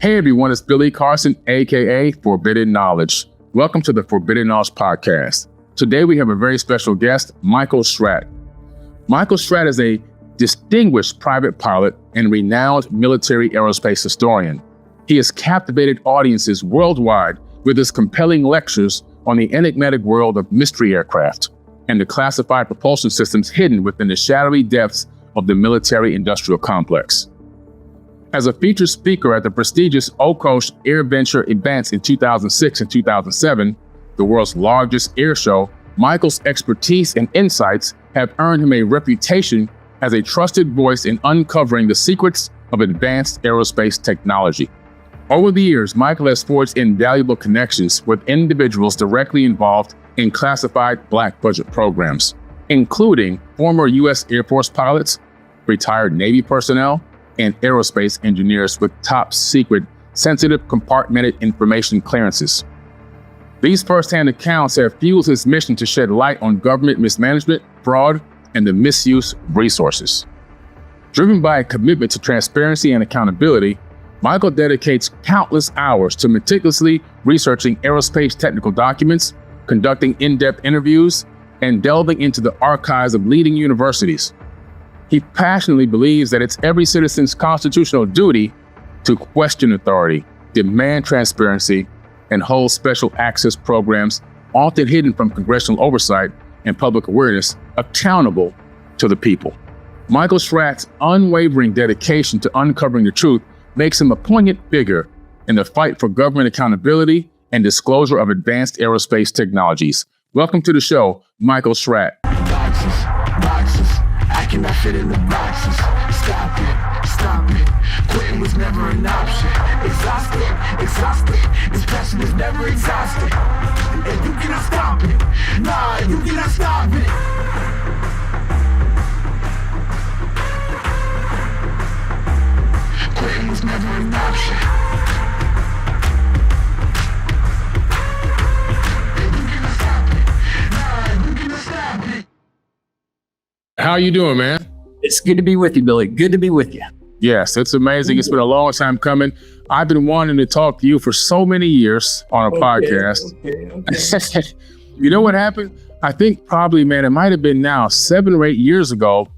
Hey everyone, it's Billy Carson, aka Forbidden Knowledge. Welcome to the Forbidden Knowledge podcast. Today we have a very special guest, Michael Schratt. Michael Schratt is a distinguished private pilot and renowned military aerospace historian. He has captivated audiences worldwide with his compelling lectures on the enigmatic world of mystery aircraft and the classified propulsion systems hidden within the shadowy depths of the military-industrial complex. As a featured speaker at the prestigious Okosh Air Venture events in 2006 and 2007, the world's largest air show, Michael's expertise and insights have earned him a reputation as a trusted voice in uncovering the secrets of advanced aerospace technology. Over the years, Michael has forged invaluable connections with individuals directly involved in classified black budget programs, including former U.S. Air Force pilots, retired Navy personnel, and aerospace engineers with top secret, sensitive compartmented information clearances. These firsthand accounts have fueled his mission to shed light on government mismanagement, fraud, and the misuse of resources. Driven by a commitment to transparency and accountability, Michael dedicates countless hours to meticulously researching aerospace technical documents, conducting in-depth interviews, and delving into the archives of leading universities. He passionately believes that it's every citizen's constitutional duty to question authority, demand transparency, and hold special access programs, often hidden from congressional oversight and public awareness, accountable to the people. Michael Schratt's unwavering dedication to uncovering the truth makes him a poignant figure in the fight for government accountability and disclosure of advanced aerospace technologies. Welcome to the show, Michael Schratt. I cannot fit in the boxes. Stop it. Quitting was never an option. Exhausted. This passion is never exhausted. And you cannot stop it. Nah, you cannot stop it. Quitting was never an option. How you doing, man? It's good to be with you, Billy. Good to be with you. Yes, it's amazing. It's been a long time coming. I've been wanting to talk to you for so many years on a podcast. Okay. You know what happened? I think probably, man, it might have been now 7 or 8 years ago.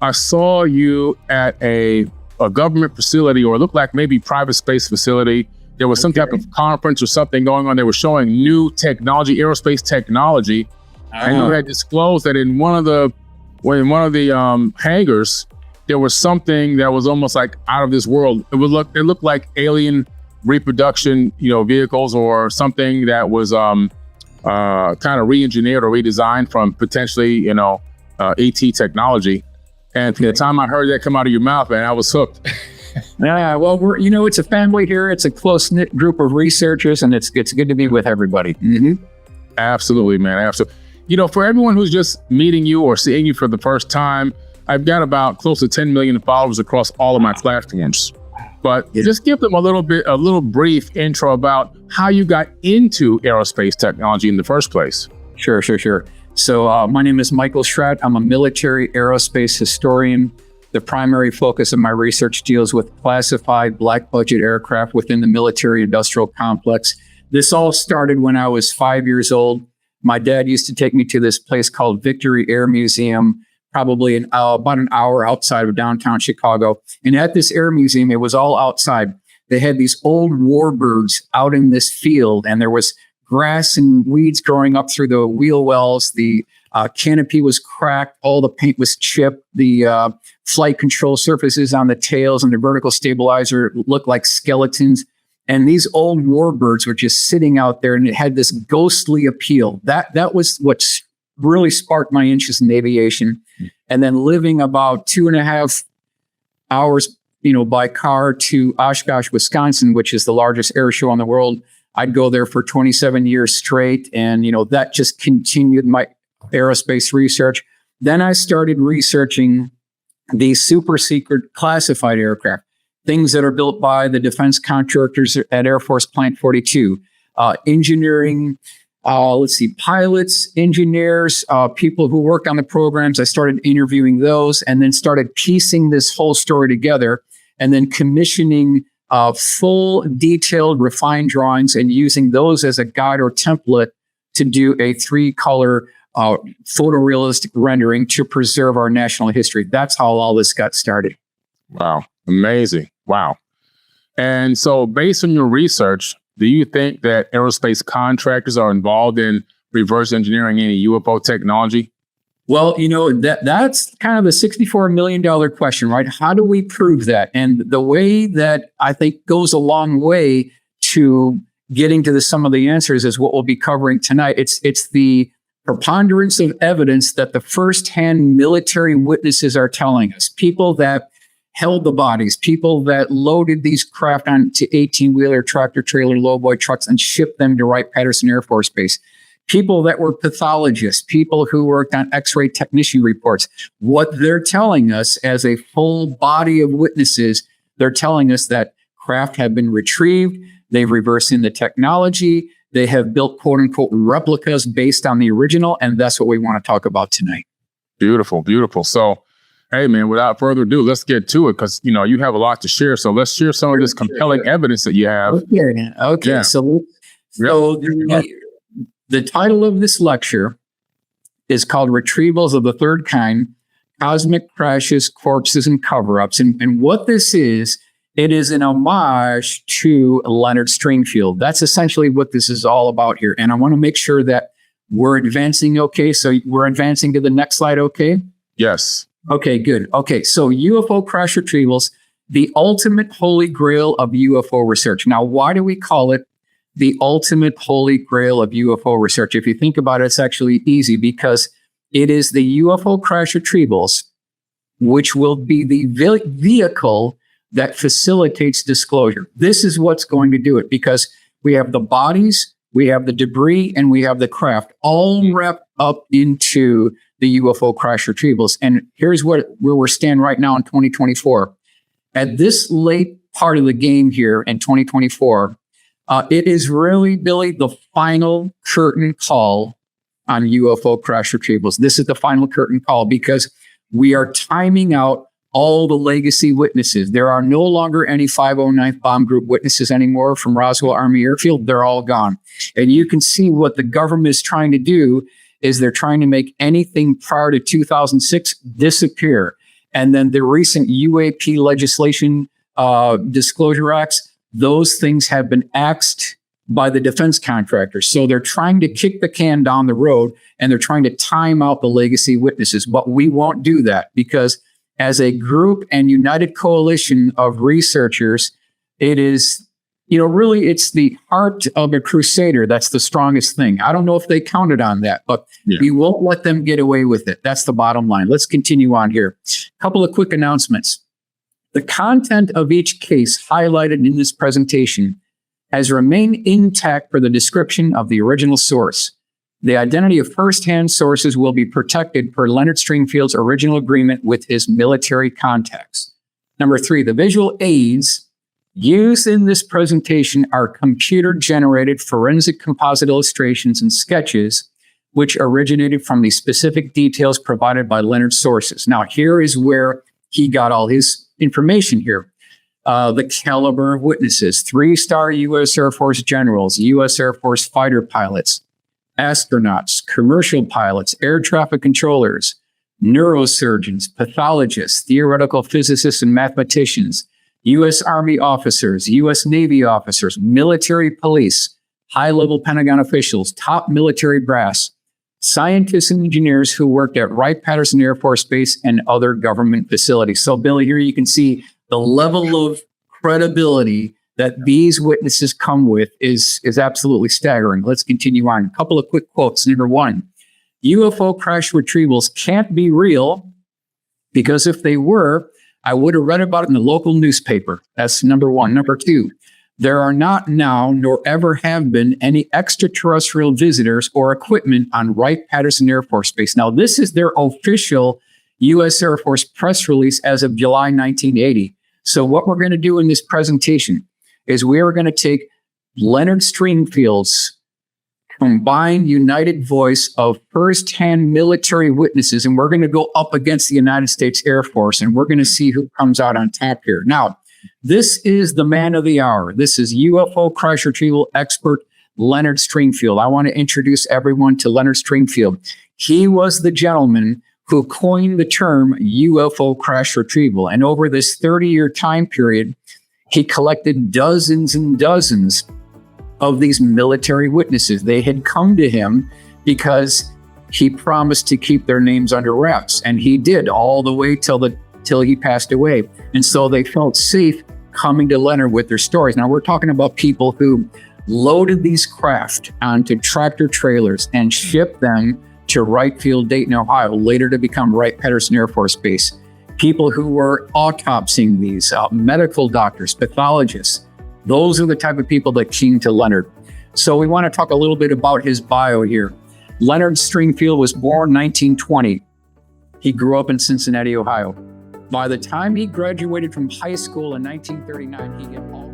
I saw you at a government facility, or it looked like maybe private space facility. There was some type of conference or something going on. They were showing new technology, aerospace technology. And you had disclosed that in one of the hangars, there was something that was almost like out of this world. It looked like alien reproduction, vehicles, or something that was kind of re-engineered or redesigned from potentially, ET technology. And from the time I heard that come out of your mouth, man, I was hooked. Yeah, well, it's a family here. It's a close-knit group of researchers, and it's good to be with everybody. Mm-hmm. Absolutely, man. Absolutely. For everyone who's just meeting you or seeing you for the first time, I've got about close to 10 million followers across all of my platforms. But just give them a little brief intro about how you got into aerospace technology in the first place. Sure. So my name is Michael Schratt. I'm a military aerospace historian. The primary focus of my research deals with classified black budget aircraft within the military industrial complex. This all started when I was 5 years old. My dad used to take me to this place called Victory Air Museum, probably about an hour outside of downtown Chicago. And at this air museum, it was all outside. They had these old warbirds out in this field, and there was grass and weeds growing up through the wheel wells. The canopy was cracked. All the paint was chipped. The flight control surfaces on the tails and the vertical stabilizer looked like skeletons. And these old warbirds were just sitting out there, and it had this ghostly appeal. That was what really sparked my interest in aviation. And then living about 2.5 hours, by car to Oshkosh, Wisconsin, which is the largest air show in the world. I'd go there for 27 years straight. And, that just continued my aerospace research. Then I started researching these super secret classified aircraft. Things that are built by the defense contractors at Air Force Plant 42, engineering, pilots, engineers, people who worked on the programs. I started interviewing those and then started piecing this whole story together and then commissioning full, detailed, refined drawings and using those as a guide or template to do a 3-color photorealistic rendering to preserve our national history. That's how all this got started. Wow. Amazing. Wow. And so based on your research, do you think that aerospace contractors are involved in reverse engineering any UFO technology? Well, that's kind of the $64 million question, right? How do we prove that? And the way that I think goes a long way to getting to some of the answers is what we'll be covering tonight. It's the preponderance of evidence that the firsthand military witnesses are telling us. People that held the bodies, people that loaded these craft onto 18-wheeler, tractor-trailer, lowboy trucks and shipped them to Wright-Patterson Air Force Base. People that were pathologists, people who worked on X-ray technician reports. What they're telling us as a full body of witnesses, they're telling us that craft have been retrieved, they've reversed in the technology, they have built quote-unquote replicas based on the original, and that's what we want to talk about tonight. Beautiful, beautiful. So, hey, man, without further ado, let's get to it because, you have a lot to share. So let's share some of this compelling evidence that you have. Okay. Yeah. So the title of this lecture is called Retrievals of the Third Kind, Cosmic Crashes, Corpses, and Cover-Ups. And what this is, it is an homage to Leonard Stringfield. That's essentially what this is all about here. And I want to make sure that we're advancing okay. So we're advancing to the next slide, okay? Yes. Okay, good. Okay, so UFO crash retrievals, the ultimate holy grail of UFO research. Now, why do we call it the ultimate holy grail of UFO research? If you think about it, it's actually easy because it is the UFO crash retrievals, which will be the vehicle that facilitates disclosure. This is what's going to do it because we have the bodies, we have the debris, and we have the craft all wrapped up into the UFO crash retrievals. And here's where we're standing right now in 2024. At this late part of the game here in 2024, it is really, Billy, the final curtain call on UFO crash retrievals. This is the final curtain call because we are timing out all the legacy witnesses. There are no longer any 509th Bomb Group witnesses anymore from Roswell Army Airfield. They're all gone. And you can see what the government is trying to do is they're trying to make anything prior to 2006 disappear. And then the recent UAP legislation disclosure acts, those things have been axed by the defense contractors. So they're trying to kick the can down the road and they're trying to time out the legacy witnesses. But we won't do that because as a group and united coalition of researchers, it is, really it's the heart of a crusader. That's the strongest thing. I don't know if they counted on that, but we won't let them get away with it. That's the bottom line. Let's continue on here. A couple of quick announcements. The content of each case highlighted in this presentation has remained intact for the description of the original source. The identity of first-hand sources will be protected per Leonard Stringfield's original agreement with his military contacts. Number 3, the visual aids used in this presentation are computer-generated forensic composite illustrations and sketches, which originated from the specific details provided by Leonard's sources. Now, here is where he got all his information here. The caliber of witnesses, 3-star U.S. Air Force generals, U.S. Air Force fighter pilots, astronauts, commercial pilots, air traffic controllers, neurosurgeons, pathologists, theoretical physicists and mathematicians, U.S. Army officers, U.S. Navy officers, military police, high-level Pentagon officials, top military brass, scientists and engineers who worked at Wright-Patterson Air Force Base and other government facilities. So, Billy, here you can see the level of credibility that these witnesses come with is absolutely staggering. Let's continue on. A couple of quick quotes. Number 1, UFO crash retrievals can't be real because if they were, I would have read about it in the local newspaper. That's number 1. Number 2, there are not now nor ever have been any extraterrestrial visitors or equipment on Wright-Patterson Air Force Base. Now, this is their official U.S. Air Force press release as of July 1980. So what we're going to do in this presentation is we are going to take Leonard Stringfield's combined united voice of firsthand military witnesses, and we're going to go up against the United States Air Force, and we're going to see who comes out on top here. Now, This is the man of the hour. This is UFO crash retrieval expert Leonard Stringfield. I want to introduce everyone to Leonard Stringfield. He was the gentleman who coined the term UFO crash retrieval. And over this 30-year time period, he collected dozens and dozens of these military witnesses. They had come to him because he promised to keep their names under wraps. And he did all the way till he passed away. And so they felt safe coming to Leonard with their stories. Now we're talking about people who loaded these craft onto tractor trailers and shipped them to Wright Field, Dayton, Ohio, later to become Wright-Patterson Air Force Base. People who were autopsying these, medical doctors, pathologists. Those are the type of people that came to Leonard. So we want to talk a little bit about his bio here. Leonard Stringfield was born 1920. He grew up in Cincinnati, Ohio. By the time he graduated from high school in 1939, he had all